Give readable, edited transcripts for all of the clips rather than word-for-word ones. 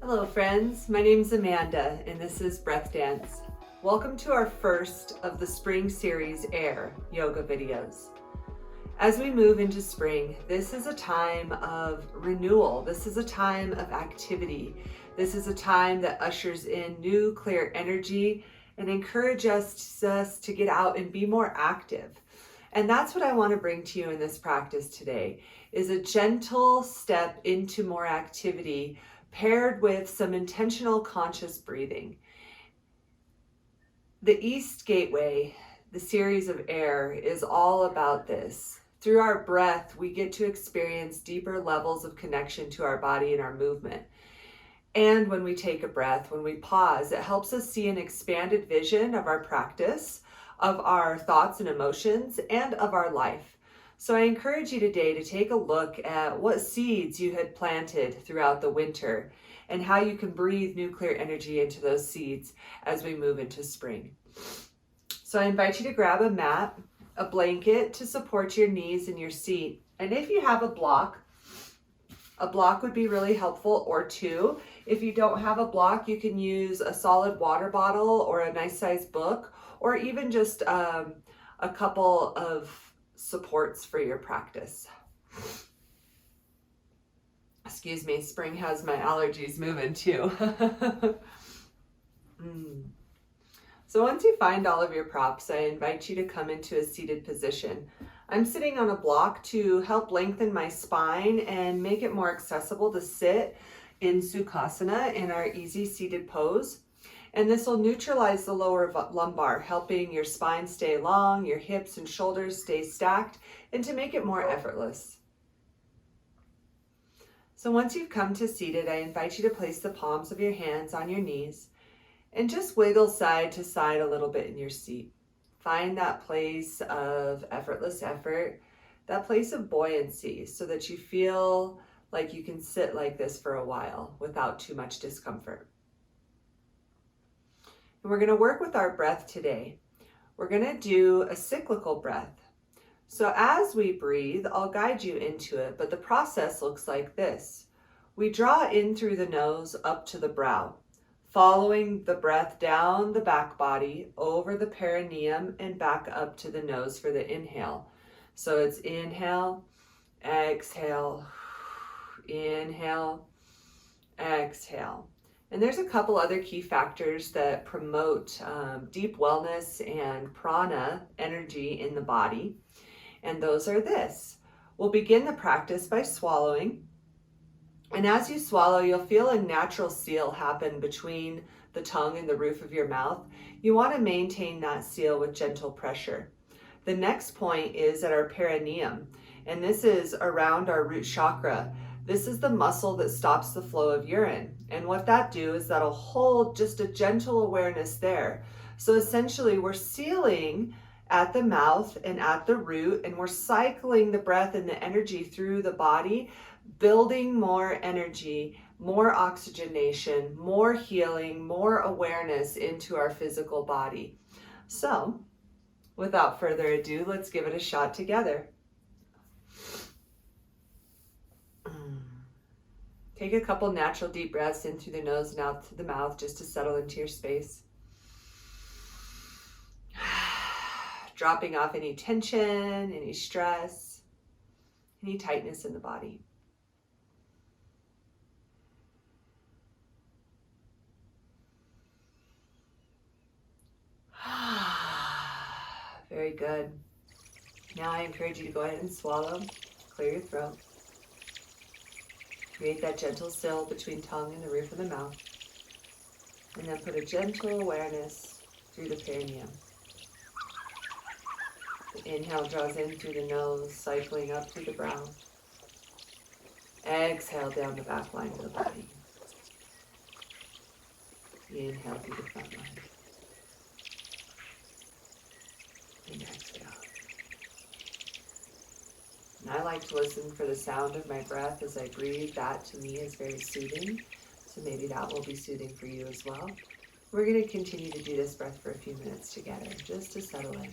Hello friends, my name's Amanda and this is Breath Dance. Welcome to our first of the spring series Air yoga videos. As we move into spring, this is a time of renewal. This is a time of activity. This is a time that ushers in new clear energy and encourages us to get out and be more active. And that's what I want to bring to you in this practice today, is a gentle step into more activity paired with some intentional conscious breathing. The East Gateway, the series of Air, is all about this. Through our breath, we get to experience deeper levels of connection to our body and our movement. And when we take a breath, when we pause, it helps us see an expanded vision of our practice, of our thoughts and emotions, and of our life. So I encourage you today to take a look at what seeds you had planted throughout the winter and how you can breathe new clear energy into those seeds as we move into spring. So I invite you to grab a mat, a blanket to support your knees and your seat. And if you have a block would be really helpful, or two. If you don't have a block, you can use a solid water bottle or a nice sized book, or even just a couple of supports for your practice. Excuse me, spring has my allergies moving too. So once you find all of your props, I invite you to come into a seated position. I'm sitting on a block to help lengthen my spine and make it more accessible to sit in Sukhasana, in our easy seated pose. And this will neutralize the lower lumbar, helping your spine stay long, your hips and shoulders stay stacked, and to make it more effortless. So once you've come to seated, I invite you to place the palms of your hands on your knees and just wiggle side to side a little bit in your seat. Find that place of effortless effort, that place of buoyancy, so that you feel like you can sit like this for a while without too much discomfort. And we're going to work with our breath today. We're going to do a cyclical breath. So as we breathe, I'll guide you into it, but the process looks like this. We draw in through the nose up to the brow, following the breath down the back body, over the perineum, and back up to the nose for the inhale. So it's inhale, exhale, inhale, exhale. And there's a couple other key factors that promote deep wellness and prana energy in the body. And those are this. We'll begin the practice by swallowing. And as you swallow, you'll feel a natural seal happen between the tongue and the roof of your mouth. You want to maintain that seal with gentle pressure. The next point is at our perineum, and this is around our root chakra. This is the muscle that stops the flow of urine. And what that do is that'll hold just a gentle awareness there. So essentially we're sealing at the mouth and at the root, and we're cycling the breath and the energy through the body, building more energy, more oxygenation, more healing, more awareness into our physical body. So without further ado, let's give it a shot together. Take a couple natural deep breaths in through the nose and out through the mouth just to settle into your space. Dropping off any tension, any stress, any tightness in the body. Very good. Now I encourage you to go ahead and swallow, clear your throat. Create that gentle seal between tongue and the roof of the mouth. And then put a gentle awareness through the perineum. The inhale draws in through the nose, cycling up through the brow. Exhale down the back line of the body. Inhale through the front line. And exhale. And I like to listen for the sound of my breath as I breathe. That to me is very soothing. So maybe that will be soothing for you as well. We're going to continue to do this breath for a few minutes together, just to settle in.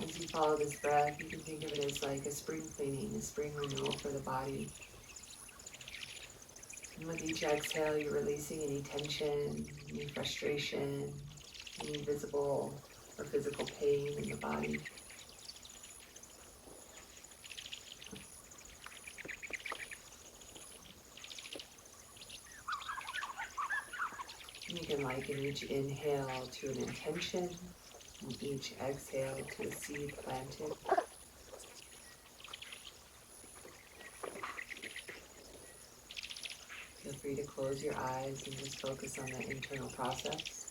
As you follow this breath, you can think of it as like a spring cleaning, a spring renewal for the body. And with each exhale, you're releasing any tension, any frustration, any visible or physical pain in the body. And you can liken each inhale to an intention, and each exhale to a seed planted. Feel free to close your eyes and just focus on that internal process.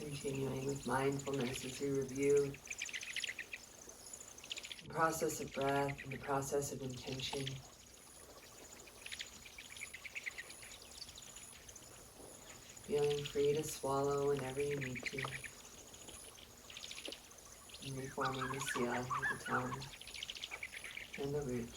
Continuing with mindfulness as we review the process of breath and the process of intention. Feeling free to swallow whenever you need to. And reforming the seal with the tongue and the root.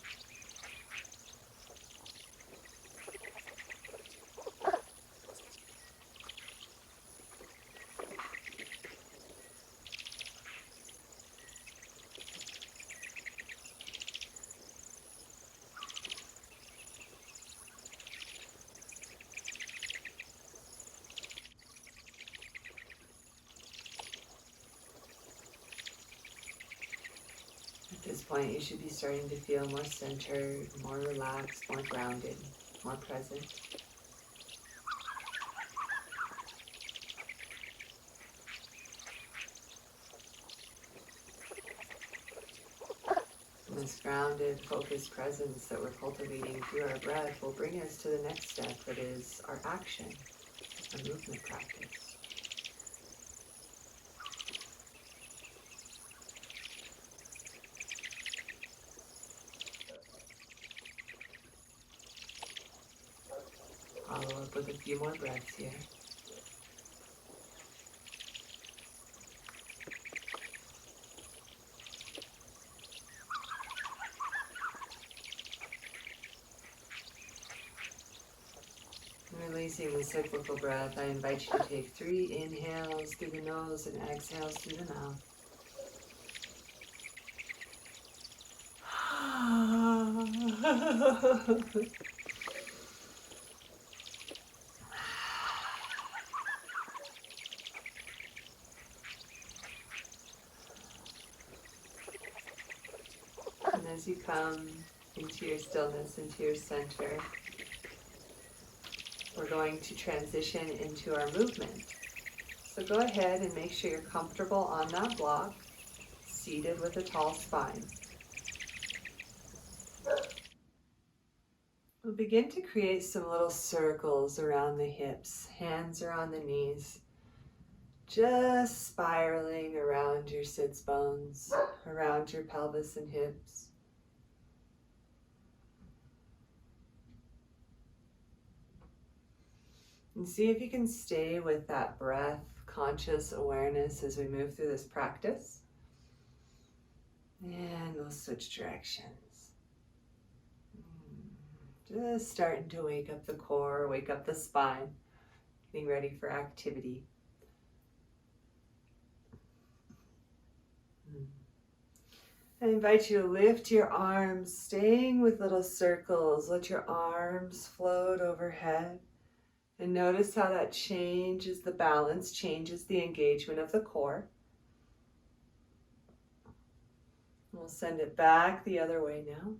At this point, you should be starting to feel more centered, more relaxed, more grounded, more present. And this grounded, focused presence that we're cultivating through our breath will bring us to the next step, that is our action, our movement practice. Follow up with a few more breaths here. Releasing the cyclical breath, I invite you to take 3 inhales through the nose and exhales through the mouth. And as you come into your stillness, into your center, we're going to transition into our movement. So go ahead and make sure you're comfortable on that block, seated with a tall spine. We'll begin to create some little circles around the hips. Hands are on the knees, just spiraling around your sits bones, around your pelvis and hips. And see if you can stay with that breath, conscious awareness as we move through this practice. And we'll switch directions. Just starting to wake up the core, wake up the spine, getting ready for activity. I invite you to lift your arms, staying with little circles. Let your arms float overhead. And notice how that changes the balance, changes the engagement of the core. We'll send it back the other way now.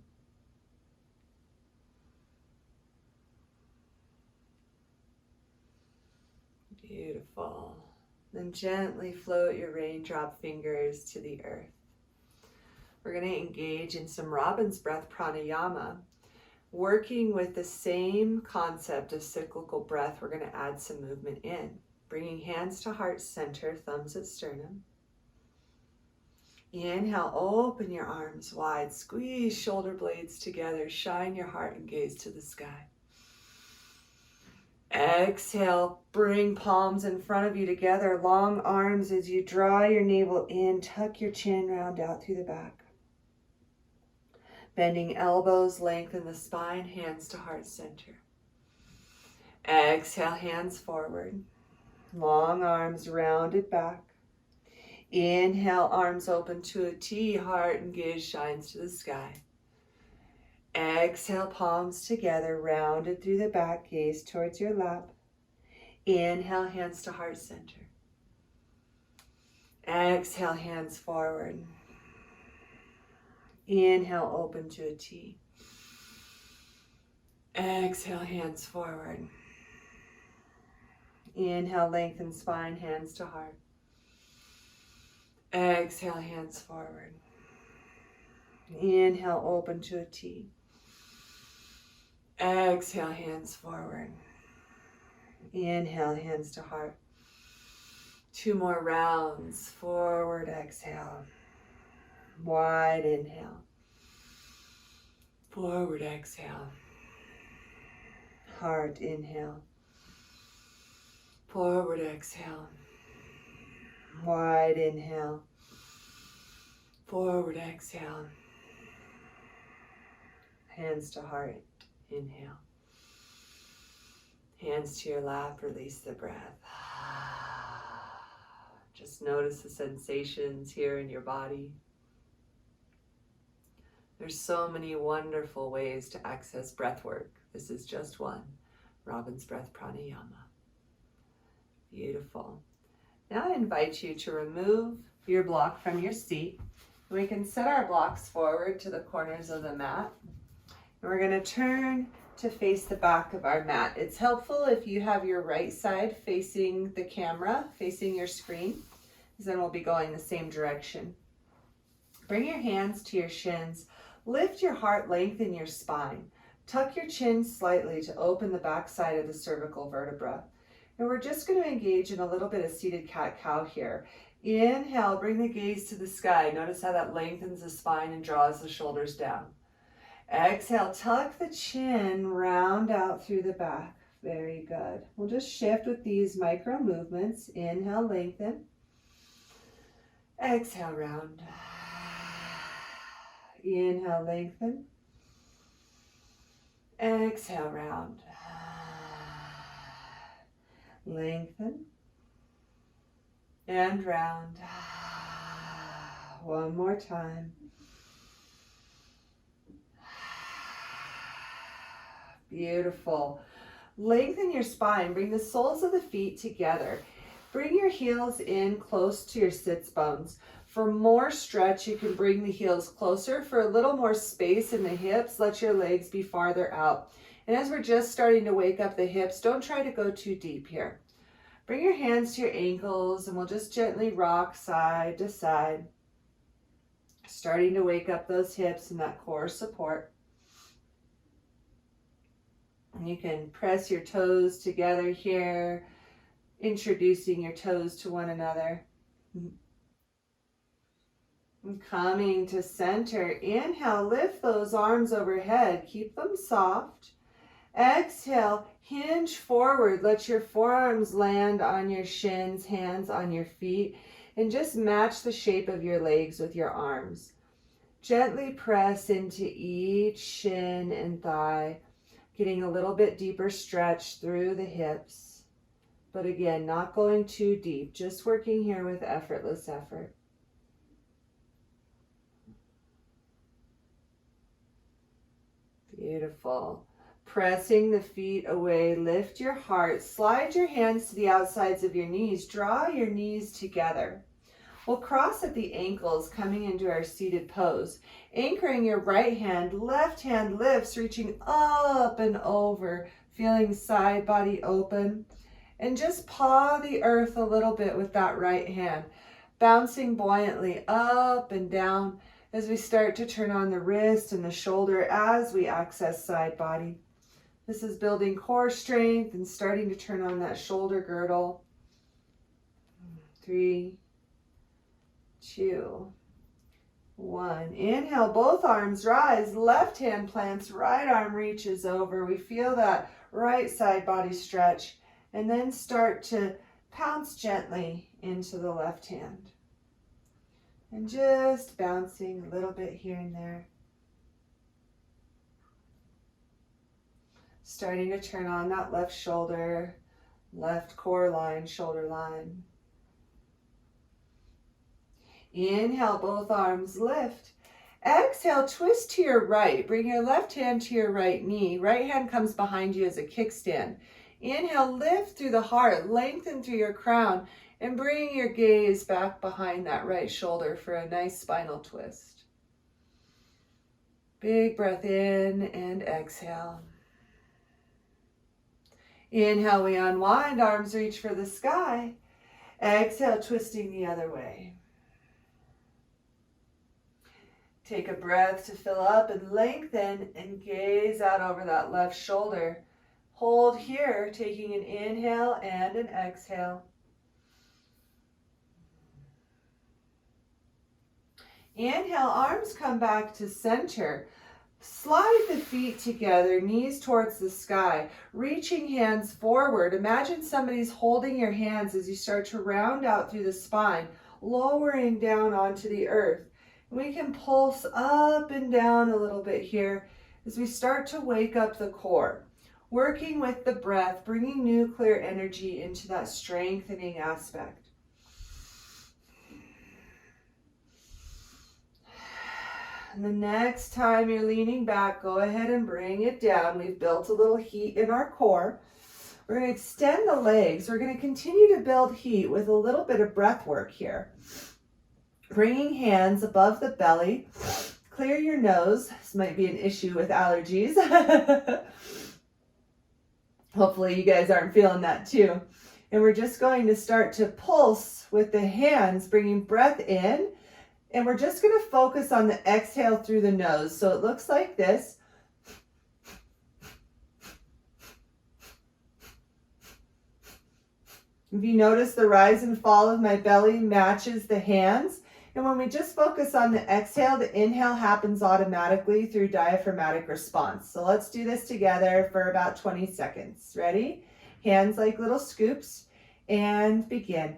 Beautiful. Then gently float your raindrop fingers to the earth. We're going to engage in some Robin's breath pranayama, Working with the same concept of cyclical breath, we're going to add some movement in. Bringing hands to heart center, thumbs at sternum. Inhale, open your arms wide, squeeze shoulder blades together, shine your heart and gaze to the sky. Exhale, bring palms in front of you together, long arms as you draw your navel in, tuck your chin, round out through the back. Bending elbows, lengthen the spine, hands to heart center. Exhale, hands forward. Long arms rounded back. Inhale, arms open to a T, heart and gaze shines to the sky. Exhale, palms together, rounded through the back, gaze towards your lap. Inhale, hands to heart center. Exhale, hands forward. Inhale, open to a T. Exhale, hands forward. Inhale, lengthen spine, hands to heart. Exhale, hands forward. Inhale, open to a T. Exhale, hands forward. Inhale, hands to heart. 2 more rounds. Forward, exhale. Wide inhale. Forward exhale. Heart inhale. Forward exhale. Wide inhale. Forward exhale. Hands to heart. Inhale. Hands to your lap. Release the breath. Just notice the sensations here in your body. There's so many wonderful ways to access breath work. This is just one. Robin's Breath Pranayama. Beautiful. Now I invite you to remove your block from your seat. We can set our blocks forward to the corners of the mat. And we're going to turn to face the back of our mat. It's helpful if you have your right side facing the camera, facing your screen, because then we'll be going the same direction. Bring your hands to your shins. Lift your heart, lengthen your spine. Tuck your chin slightly to open the back side of the cervical vertebra. And we're just going to engage in a little bit of seated cat-cow here. Inhale, bring the gaze to the sky. Notice how that lengthens the spine and draws the shoulders down. Exhale, tuck the chin, round out through the back. Very good. We'll just shift with these micro movements. Inhale, lengthen. Exhale, round. Inhale, lengthen. Exhale, round. Lengthen. And round. One more time. Beautiful. Lengthen your spine. Bring the soles of the feet together. Bring your heels in close to your sits bones. For more stretch, you can bring the heels closer. For a little more space in the hips, let your legs be farther out. And as we're just starting to wake up the hips, don't try to go too deep here. Bring your hands to your ankles and we'll just gently rock side to side. Starting to wake up those hips and that core support. And you can press your toes together here, introducing your toes to one another. And coming to center, inhale, lift those arms overhead, keep them soft. Exhale, hinge forward, let your forearms land on your shins, hands on your feet, and just match the shape of your legs with your arms. Gently press into each shin and thigh, getting a little bit deeper stretch through the hips. But again, not going too deep, just working here with effortless effort. Beautiful. Pressing the feet away, lift your heart, slide your hands to the outsides of your knees, draw your knees together. We'll cross at the ankles, coming into our seated pose. Anchoring your right hand, left hand lifts, reaching up and over, feeling side body open. And just paw the earth a little bit with that right hand, bouncing buoyantly up and down, as we start to turn on the wrist and the shoulder as we access side body. This is building core strength and starting to turn on that shoulder girdle. 3, 2, 1. Inhale, both arms rise. Left hand plants, right arm reaches over. We feel that right side body stretch. And then start to pounce gently into the left hand. And just bouncing a little bit here and there. Starting to turn on that left shoulder, left core line, shoulder line. Inhale, both arms lift. Exhale, twist to your right. Bring your left hand to your right knee. Right hand comes behind you as a kickstand. Inhale, lift through the heart, lengthen through your crown, and bring your gaze back behind that right shoulder for a nice spinal twist. Big breath in and exhale. Inhale, we unwind, arms reach for the sky. Exhale, twisting the other way. Take a breath to fill up and lengthen and gaze out over that left shoulder. Hold here, taking an inhale and an exhale. Inhale, arms come back to center. Slide the feet together, knees towards the sky, reaching hands forward. Imagine somebody's holding your hands as you start to round out through the spine, lowering down onto the earth. We can pulse up and down a little bit here as we start to wake up the core, working with the breath, bringing nuclear energy into that strengthening aspect. And the next time you're leaning back, go ahead and bring it down. We've built a little heat in our core. We're going to extend the legs. We're going to continue to build heat with a little bit of breath work here. Bringing hands above the belly. Clear your nose. This might be an issue with allergies. Hopefully you guys aren't feeling that too. And we're just going to start to pulse with the hands, bringing breath in. And we're just going to focus on the exhale through the nose. So it looks like this. If you notice, the rise and fall of my belly matches the hands. And when we just focus on the exhale, the inhale happens automatically through diaphragmatic response. So let's do this together for about 20 seconds. Ready? Hands like little scoops, and begin.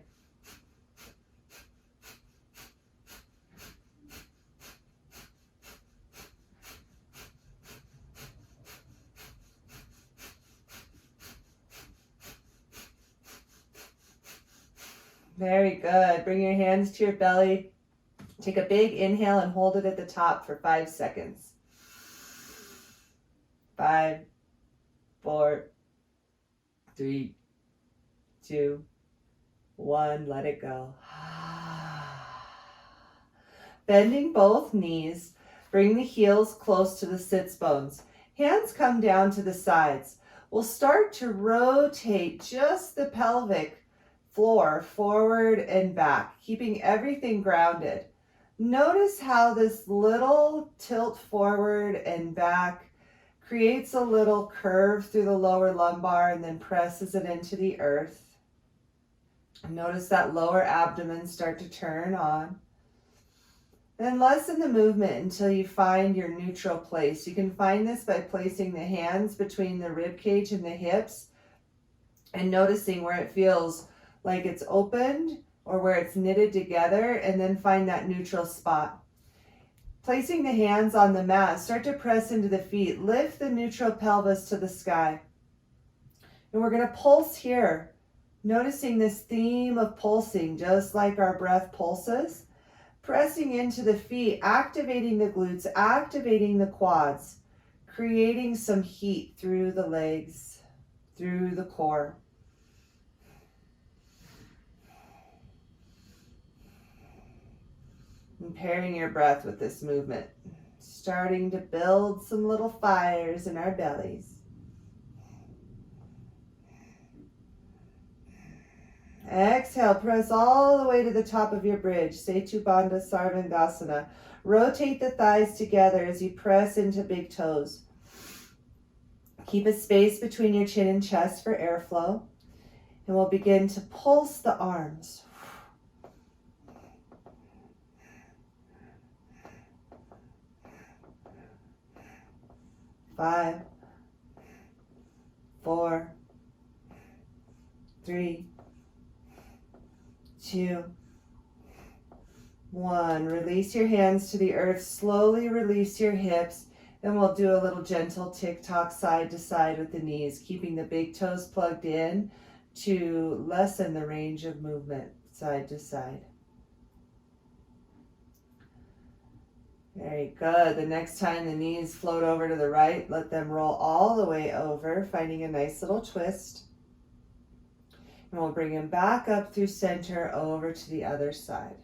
Very good. Bring your hands to your belly. Take a big inhale and hold it at the top for 5 seconds. 5, 4, 3, 2, 1. Let it go. Bending both knees. Bring the heels close to the sits bones. Hands come down to the sides. We'll start to rotate just the pelvic floor forward and back, keeping everything grounded. Notice how this little tilt forward and back creates a little curve through the lower lumbar and then presses it into the earth. Notice that lower abdomen start to turn on. Then lessen the movement until you find your neutral place. You can find this by placing the hands between the rib cage and the hips and noticing where it feels like it's opened or where it's knitted together, and then find that neutral spot. Placing the hands on the mat, start to press into the feet. Lift the neutral pelvis to the sky. And we're going to pulse here, noticing this theme of pulsing, just like our breath pulses. Pressing into the feet, activating the glutes, activating the quads, creating some heat through the legs, through the core. And pairing your breath with this movement, starting to build some little fires in our bellies. Exhale, press all the way to the top of your bridge, Setu Bandha Sarvangasana. Rotate the thighs together as you press into big toes. Keep a space between your chin and chest for airflow. And we'll begin to pulse the arms. 5, 4, 3, 2, 1. Release your hands to the earth. Slowly release your hips. Then we'll do a little gentle tick-tock side to side with the knees, keeping the big toes plugged in to lessen the range of movement side to side. Very good. The next time the knees float over to the right, let them roll all the way over, finding a nice little twist. And we'll bring them back up through center over to the other side.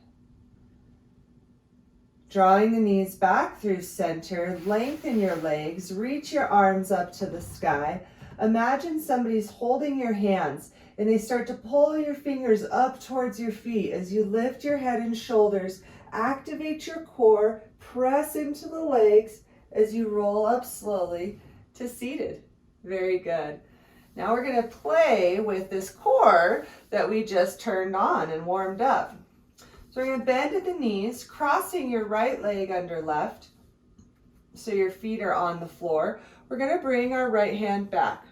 Drawing the knees back through center, lengthen your legs, reach your arms up to the sky. Imagine somebody's holding your hands and they start to pull your fingers up towards your feet as you lift your head and shoulders. Activate your core, press into the legs as you roll up slowly to seated. Very good. Now we're going to play with this core that we just turned on and warmed up. So we're going to bend at the knees, crossing your right leg under left so your feet are on the floor. We're going to bring our right hand back.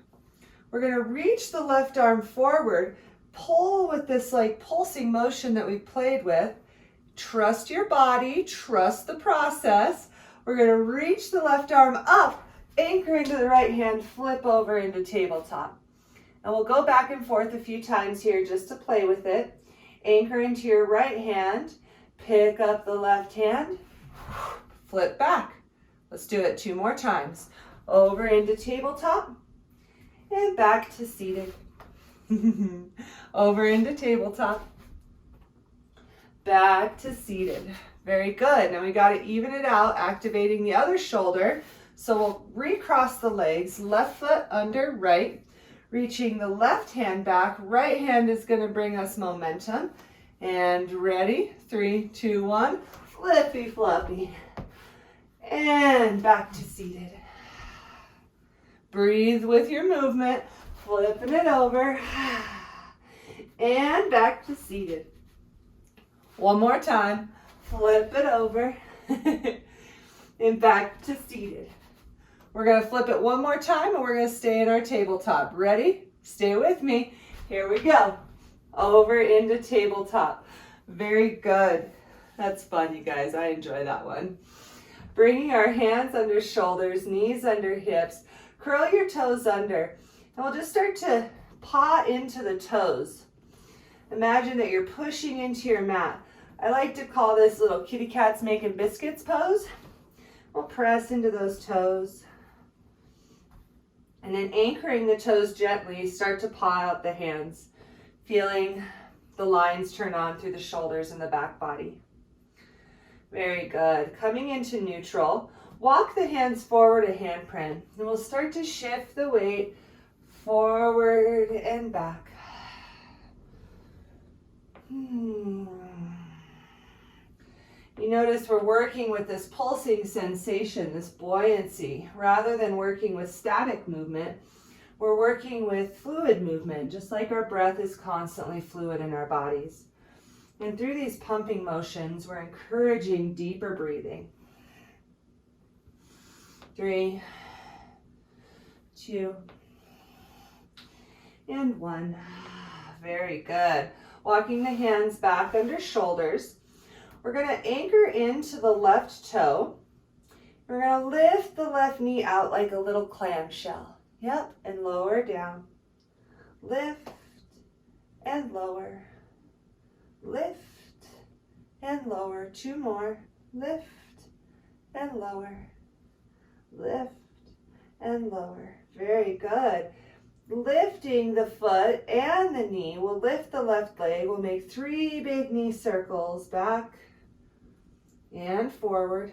We're going to reach the left arm forward, pull with this like pulsing motion that we played with. Trust your body, trust the process. We're going to reach the left arm up, anchor into the right hand, flip over into tabletop. And we'll go back and forth a few times here just to play with it. Anchor into your right hand, pick up the left hand, flip back. Let's do it 2 more times. Over into tabletop and back to seated. Over into tabletop. Back to seated. Very good. Now we got to even it out, activating the other shoulder. So we'll recross the legs, left foot under right, reaching the left hand back. Right hand is going to bring us momentum. And ready? 3, 2, 1. Flippy floppy. And back to seated. Breathe with your movement, flipping it over. And back to seated. One more time. Flip it over. And back to seated. We're going to flip it one more time and we're going to stay in our tabletop. Ready? Stay with me. Here we go. Over into tabletop. Very good. That's fun, you guys. I enjoy that one. Bringing our hands under shoulders, knees under hips. Curl your toes under. And we'll just start to paw into the toes. Imagine that you're pushing into your mat. I like to call this little kitty cats making biscuits pose. We'll press into those toes. And then anchoring the toes gently, start to paw out the hands, feeling the lines turn on through the shoulders and the back body. Very good. Coming into neutral, walk the hands forward a handprint. And we'll start to shift the weight forward and back. You notice we're working with this pulsing sensation, this buoyancy, rather than working with static movement. We're working with fluid movement, just like our breath is constantly fluid in our bodies. And through these pumping motions, we're encouraging deeper breathing. 3, 2, and 1. Very good. Walking the hands back under shoulders. We're going to anchor into the left toe. We're going to lift the left knee out like a little clamshell. Yep, and lower down. Lift and lower. Lift and lower. 2 more. Lift and lower. Lift and lower. Very good. Lifting the foot and the knee. We'll lift the left leg. We'll make 3 big knee circles. Back and forward.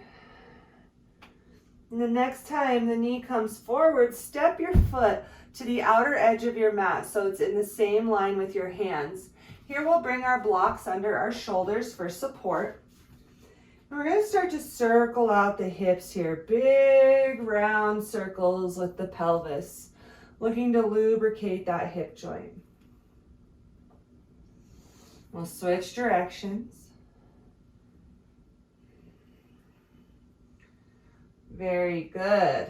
And the next time the knee comes forward, step your foot to the outer edge of your mat so it's in the same line with your hands. Here we'll bring our blocks under our shoulders for support. And we're going to start to circle out the hips here. Big round circles with the pelvis, looking to lubricate that hip joint. We'll switch directions. Very good.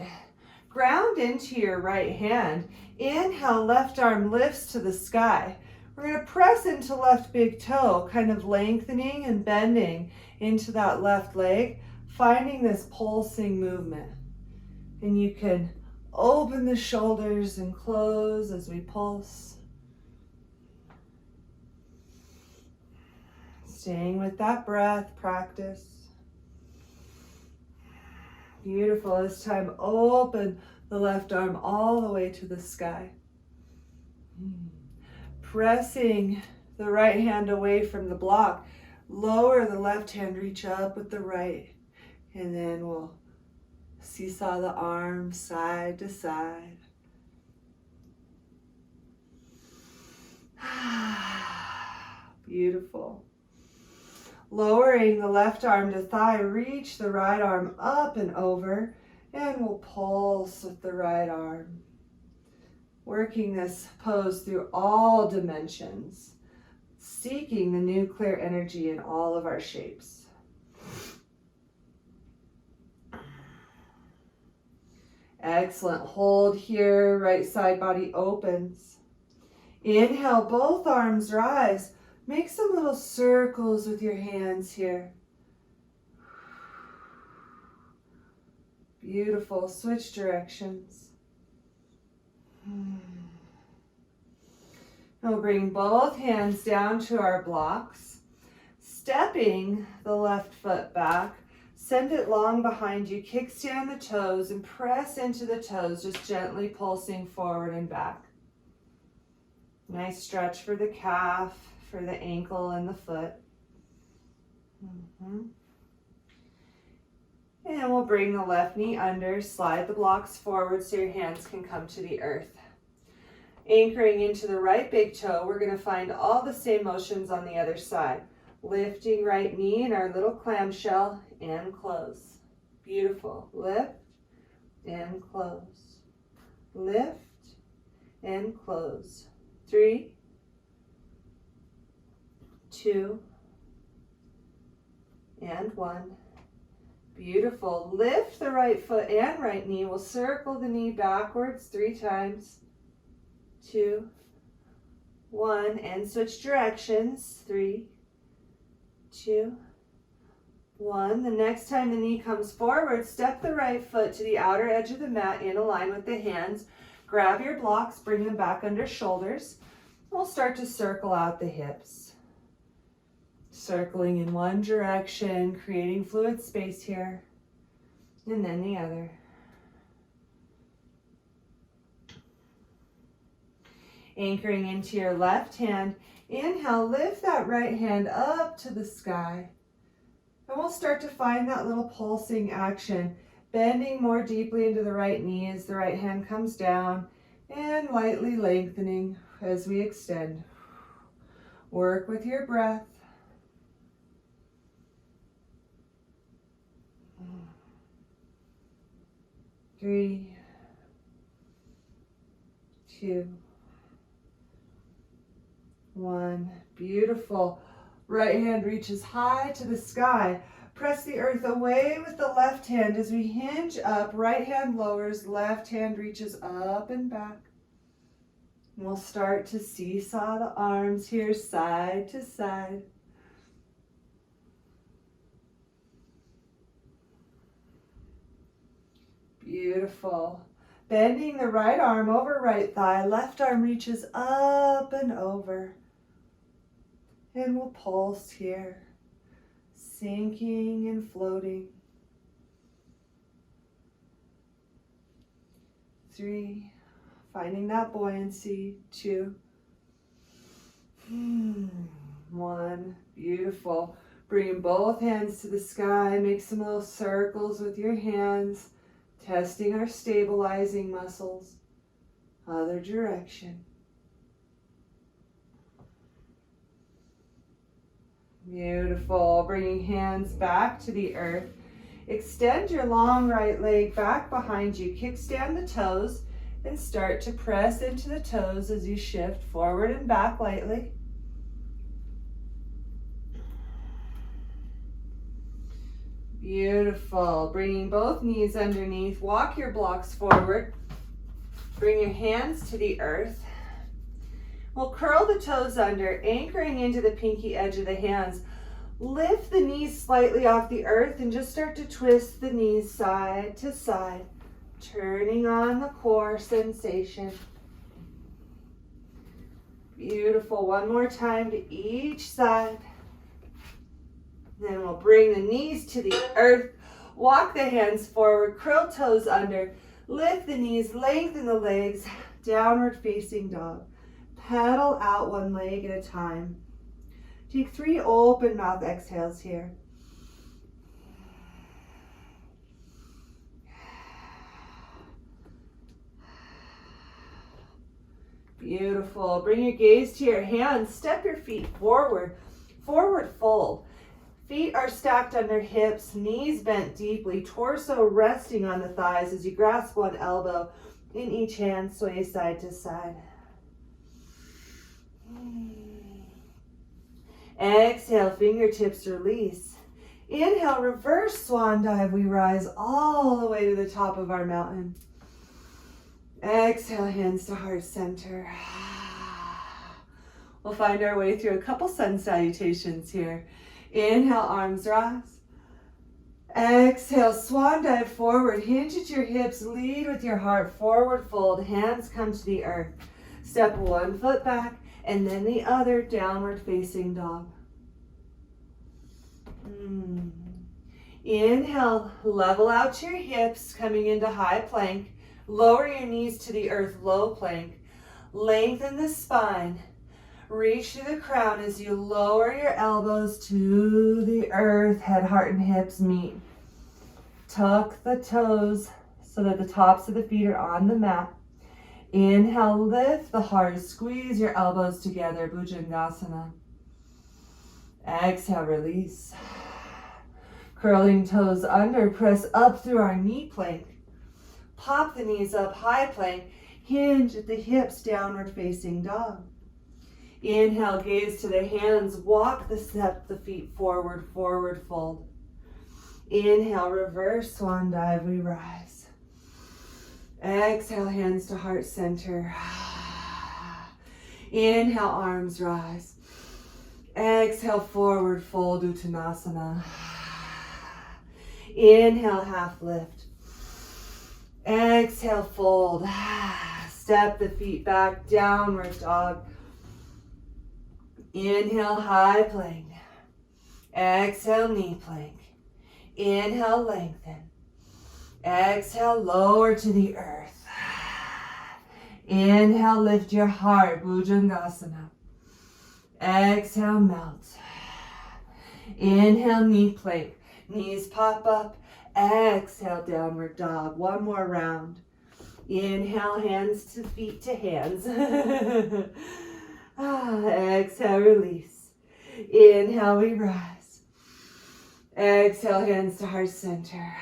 Ground into your right hand. Inhale, left arm lifts to the sky. We're going to press into left big toe, kind of lengthening and bending into that left leg, finding this pulsing movement. And you can open the shoulders and close as we pulse. Staying with that breath practice. Beautiful. This time, open the left arm all the way to the sky. Pressing the right hand away from the block. Lower the left hand, reach up with the right. And then we'll seesaw the arms side to side. Beautiful. Lowering the left arm to thigh, reach the right arm up and over, and we'll pulse with the right arm. Working this pose through all dimensions, seeking the nuclear energy in all of our shapes. Excellent. Hold here, right side body opens. Inhale, both arms rise. Make some little circles with your hands here. Beautiful. Switch directions. And we'll bring both hands down to our blocks, stepping the left foot back. Send it long behind you. Kickstand the toes and press into the toes, just gently pulsing forward and back. Nice stretch for the calf, for the ankle and the foot. And we'll bring the left knee under, slide the blocks forward so your hands can come to the earth. Anchoring into the right big toe, we're going to find all the same motions on the other side. Lifting right knee in our little clamshell and close. Beautiful. Lift and close. Lift and close. 3, 2, and 1. Beautiful. Lift the right foot and right knee. We'll circle the knee backwards 3 times. 2, 1, and switch directions. 3, 2, 1. The next time the knee comes forward, step the right foot to the outer edge of the mat in a line with the hands. Grab your blocks, bring them back under shoulders. We'll start to circle out the hips. Circling in one direction, creating fluid space here, and then the other. Anchoring into your left hand. Inhale, lift that right hand up to the sky. And we'll start to find that little pulsing action, bending more deeply into the right knee as the right hand comes down, and lightly lengthening as we extend. Work with your breath. Three, 2, 1. Beautiful. Right hand reaches high to the sky. Press the earth away with the left hand as we hinge up. Right hand lowers, left hand reaches up and back. We'll start to seesaw the arms here, side to side. Beautiful. Bending the right arm over right thigh, left arm reaches up and over. And we'll pulse here, sinking and floating. 3, finding that buoyancy. 2, 1. Beautiful. Bring both hands to the sky. Make some little circles with your hands, testing our stabilizing muscles. Other direction. Beautiful. Bringing hands back to the earth. Extend your long right leg back behind you. Kickstand the toes and start to press into the toes as you shift forward and back lightly. Beautiful. Bringing both knees underneath. Walk your blocks forward. Bring your hands to the earth. We'll curl the toes under, anchoring into the pinky edge of the hands. Lift the knees slightly off the earth and just start to twist the knees side to side, turning on the core sensation. Beautiful. One more time to each side. Then we'll bring the knees to the earth. Walk the hands forward, curl toes under, lift the knees, lengthen the legs, downward facing dog. Pedal out one leg at a time. Take 3 open mouth exhales here. Beautiful. Bring your gaze to your hands. Step your feet forward. Forward fold. Feet are stacked under hips, knees bent deeply, torso resting on the thighs as you grasp one elbow in each hand, sway side to side. Exhale, fingertips release. Inhale, reverse swan dive. We rise all the way to the top of our mountain. Exhale, hands to heart center. We'll find our way through a couple sun salutations here. Inhale, arms rise. Exhale, swan dive forward. Hinge at your hips, lead with your heart, forward fold. Hands come to the earth. Step one foot back and then the other, downward facing dog. Inhale, level out your hips, coming into high plank. Lower your knees to the earth, low plank. Lengthen the spine. Reach to the crown as you lower your elbows to the earth. Head, heart, and hips meet. Tuck the toes so that the tops of the feet are on the mat. Inhale, lift the heart. Squeeze your elbows together, Bhujangasana. Exhale, release. Curling toes under, press up through our knee plank. Pop the knees up, high plank. Hinge at the hips, downward facing dog. Inhale, gaze to the hands. Walk the feet forward, forward fold. Inhale, reverse swan dive, we rise. Exhale, hands to heart center. Inhale, arms rise. Exhale, forward fold, Uttanasana. Inhale, half lift. Exhale, fold. Step the feet back, downward dog. Inhale, high plank. Exhale, knee plank. Inhale, lengthen. Exhale, lower to the earth. Inhale, lift your heart, Bhujangasana. Exhale, melt. Inhale, knee plank. Knees pop up. Exhale, downward dog. One more round. Inhale, hands to feet to hands. Exhale, release. Inhale, we rise. Exhale, hands to heart center.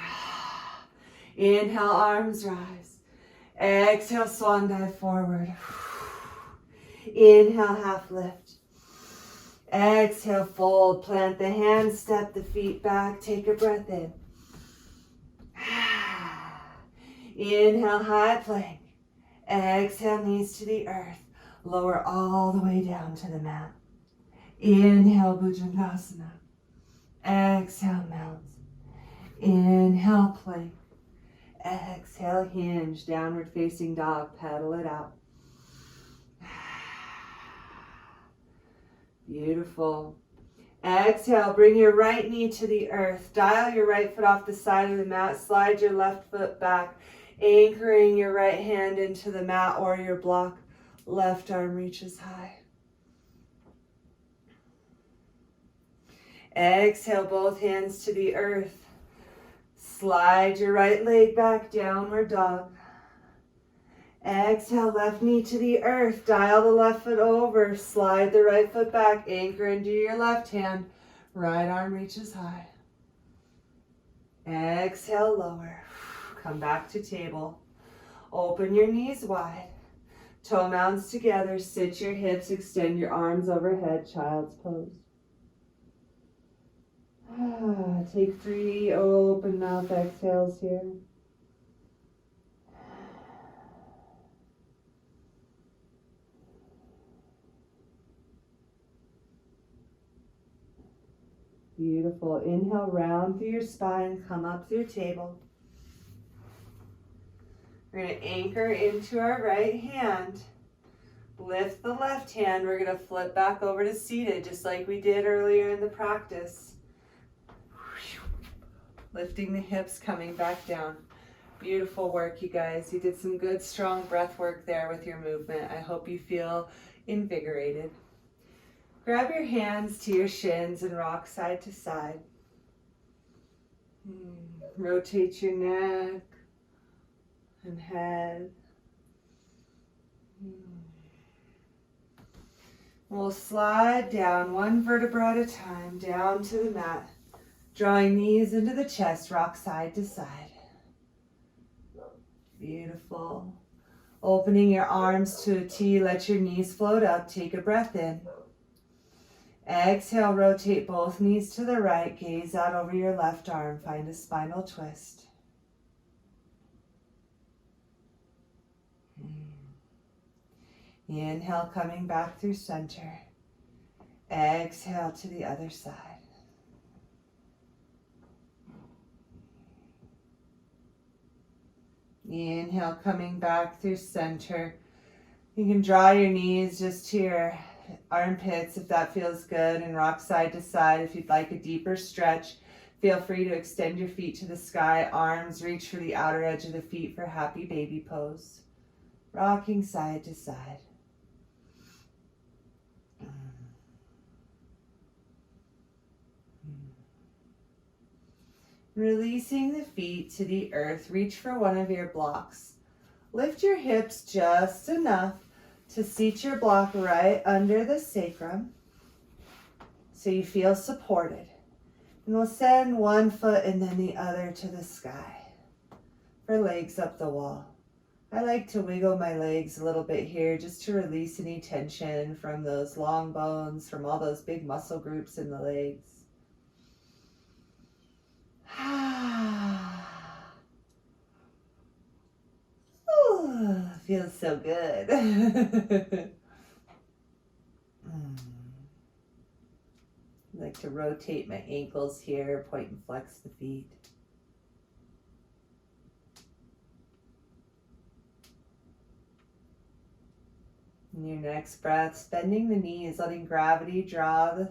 Inhale, arms rise. Exhale, swan dive forward. Inhale, half lift. Exhale, fold. Plant the hands, step the feet back. Take a breath in. Inhale, high plank. Exhale, knees to the earth. Lower all the way down to the mat. Inhale, Bhujangasana. Exhale, melt. Inhale, plank. Exhale, hinge. Downward facing dog. Pedal it out. Beautiful. Exhale, bring your right knee to the earth. Dial your right foot off the side of the mat. Slide your left foot back, anchoring your right hand into the mat or your block. Left arm reaches high. Exhale, both hands to the earth. Slide your right leg back, downward dog. Exhale, left knee to the earth. Dial the left foot over. Slide the right foot back. Anchor into your left hand. Right arm reaches high. Exhale, lower. Come back to table. Open your knees wide. Toe mounds together. Sit your hips. Extend your arms overhead. Child's pose. Take 3 open mouth exhales here. Beautiful. Inhale, round through your spine, come up through table. We're going to anchor into our right hand. Lift the left hand. We're going to flip back over to seated, just like we did earlier in the practice. Lifting the hips, coming back down. Beautiful work, you guys. You did some good, strong breath work there with your movement. I hope you feel invigorated. Grab your hands to your shins and rock side to side. Rotate your neck and head. We'll slide down one vertebra at a time, down to the mat. Drawing knees into the chest, rock side to side. Beautiful. Opening your arms to a T, let your knees float up. Take a breath in. Exhale, rotate both knees to the right. Gaze out over your left arm. Find a spinal twist. Inhale, coming back through center. Exhale to the other side. Inhale, coming back through center. You can draw your knees just to your armpits if that feels good, and rock side to side. If you'd like a deeper stretch, feel free to extend your feet to the sky. Arms reach for the outer edge of the feet for happy baby pose. Rocking side to side. Releasing the feet to the earth, reach for one of your blocks. Lift your hips just enough to seat your block right under the sacrum so you feel supported. And we'll send one foot and then the other to the sky for legs up the wall. I like to wiggle my legs a little bit here just to release any tension from those long bones, from all those big muscle groups in the legs. Ooh, feels so good. I like to rotate my ankles here, point and flex the feet. In your next breath, bending the knees, letting gravity draw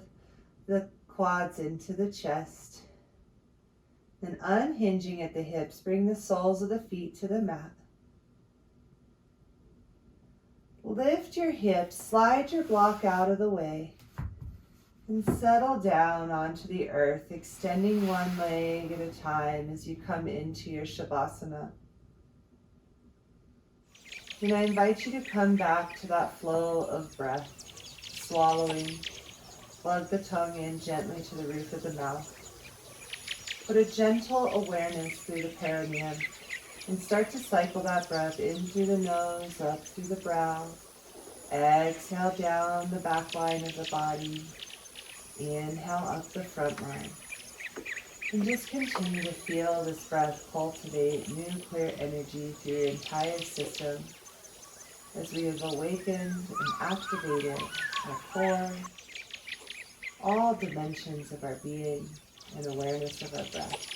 the quads into the chest. Then unhinging at the hips, bring the soles of the feet to the mat. Lift your hips, slide your block out of the way, and settle down onto the earth, extending one leg at a time as you come into your Shavasana. And I invite you to come back to that flow of breath, swallowing. Plug the tongue in gently to the roof of the mouth. Put a gentle awareness through the perineum and start to cycle that breath in through the nose, up through the brow. Exhale down the back line of the body. Inhale up the front line. And just continue to feel this breath cultivate new clear energy through your entire system as we have awakened and activated our core, all dimensions of our being, and awareness of our breath.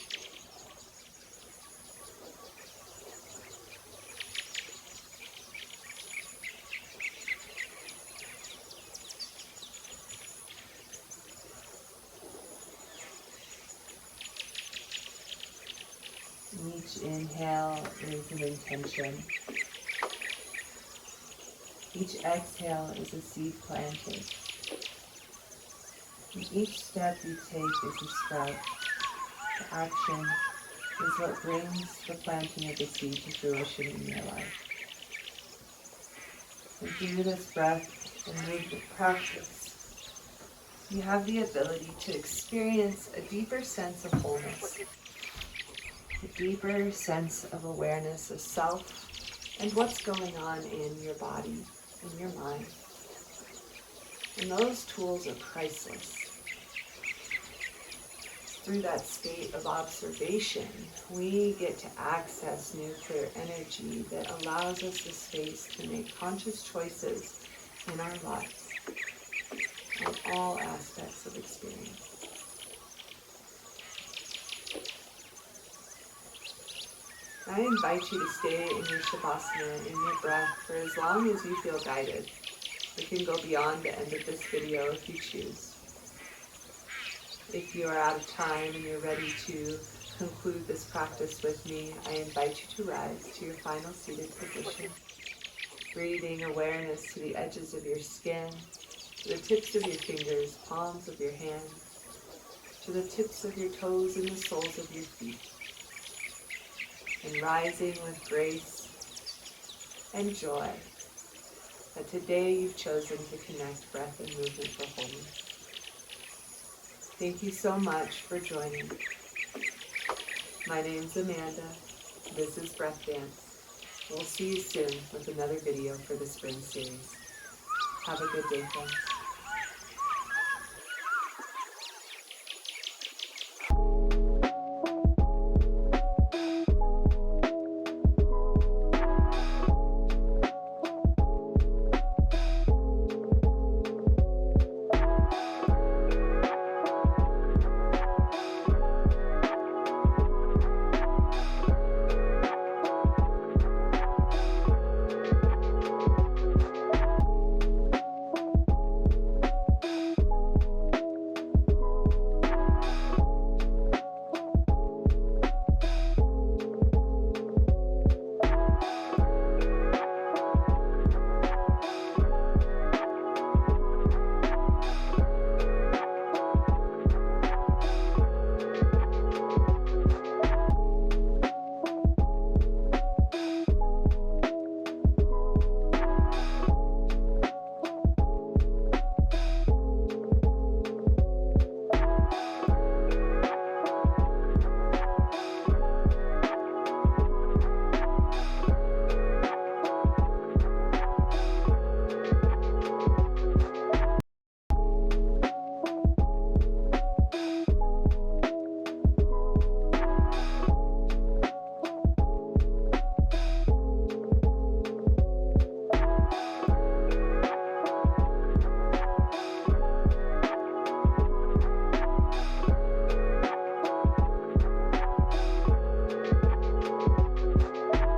Each inhale is an intention. Each exhale is a seed planted. And each step you take is a sprout. The action is what brings the planting of the seed to fruition in your life. And through this breath and movement practice, you have the ability to experience a deeper sense of wholeness, a deeper sense of awareness of self and what's going on in your body, in your mind. And those tools are priceless. Through that state of observation, we get to access nuclear energy that allows us the space to make conscious choices in our lives, in all aspects of experience. I invite you to stay in your Shavasana, in your breath, for as long as you feel guided. We can go beyond the end of this video if you choose. If you are out of time and you're ready to conclude this practice with me, I invite you to rise to your final seated position. Breathing awareness to the edges of your skin, to the tips of your fingers, palms of your hands, to the tips of your toes and the soles of your feet. And rising with grace and joy that today you've chosen to connect breath and movement for wholeness. Thank you so much for joining. My name's Amanda. This is Breath Dance. We'll see you soon with another video for the spring series. Have a good day, friends.